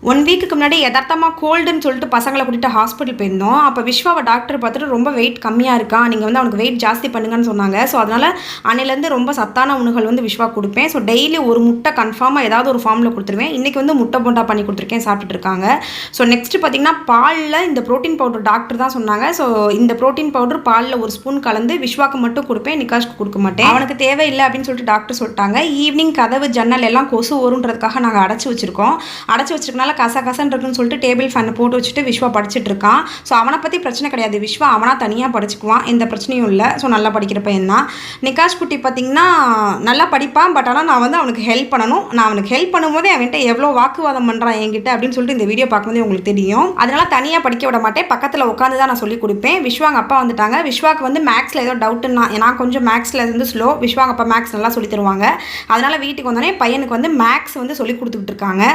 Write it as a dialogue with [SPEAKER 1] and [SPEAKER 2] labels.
[SPEAKER 1] 1 வீக்குக்கு முன்னாடி எதார்த்தமாக கோல்டுன்னு சொல்லிட்டு பசங்களை கூட்டிகிட்டு ஹாஸ்பிட்டல் போயிருந்தோம். அப்போ விஸ்வாவை டாக்டர் பார்த்துட்டு ரொம்ப வெயிட் கம்மியாக இருக்கான், நீங்கள் வந்து அவனுக்கு வெயிட் ஜாஸ்தி பண்ணுங்கன்னு சொன்னாங்க. ஸோ அதனால் அன்னையிலேருந்து ரொம்ப சத்தான உணவுகள் வந்து விஸ்வா கொடுப்பேன். ஸோ டெய்லி ஒரு முட்டை கன்ஃபார்மாக ஏதாவது ஒரு ஃபார்மில் கொடுத்துருவேன். இன்றைக்கி வந்து முட்டை போண்டா பண்ணி கொடுத்துருக்கேன், சாப்பிட்டுட்டு இருக்காங்க. ஸோ நெக்ஸ்ட்டு பார்த்திங்கன்னா பாலில் இந்த ப்ரோட்டீன் பவுடர் டாக்டர் தான் சொன்னாங்க. ஸோ இந்த ப்ரோட்டீன் பவுடர் பாலில் 1 ஸ்பூன் கலந்து விஸ்வாக்கு மட்டும் கொடுப்பேன், நிகாஷ்க்கு கொடுக்க மாட்டேன். அவனுக்கு தேவையில்லை அப்படின்னு சொல்லிட்டு டாக்டர் சொல்லிட்டாங்க. ஈவினிங் கதவு ஜன்னல் எல்லாம் கொசு வருன்றதுக்காக நாங்கள் அடைச்சி வச்சுருக்கோம். அடைச்சி வச்சிருக்கனால கசன்னு இருக்குன்னு சொல்லிட்டு டேபிள் ஃபேனை போட்டு வச்சுட்டு விஸ்வா படிச்சுட்டு இருக்கான். ஸோ அவனை பற்றி பிரச்சனை கிடையாது, விஸ்வா அவனாக தனியாக படிச்சுக்குவான், எந்த பிரச்சனையும் இல்லை. ஸோ நல்லா படிக்கிற பையன் தான். நிகாஷ் குட்டி பார்த்திங்கன்னா நல்லா படிப்பான். பட் ஆனால் நான் வந்து அவனுக்கு ஹெல்ப் பண்ணணும். நான் அவனுக்கு ஹெல்ப் பண்ணும்போதே அவன்கிட்ட எவ்வளோ வாக்குவாதம் பண்ணுறான் என்கிட்ட அப்படின்னு சொல்லிட்டு இந்த வீடியோ பார்க்கும்போதே உங்களுக்கு தெரியும். அதனால் தனியாக படிக்க விட மாட்டேன், பக்கத்தில் உட்காந்து தான் நான் சொல்லி கொடுப்பேன். விஸ்வாங்க அப்பா வந்துட்டாங்க. விஸ்வாக்கு வந்து மேக்ஸில் ஏதோ டவுட்டுன்னா, நான் கொஞ்சம் மேக்ஸில் இருந்து ஸ்லோ, விஸ்வாங்க அப்பா மேக்ஸ் நல்லா சொல்லி தருவாங்க. அதனால் வீட்டுக்கு வந்தோடனே பையனுக்கு வந்து மேக்ஸ் வந்து சொல்லி கொடுத்துக்கிட்டு இருக்காங்க.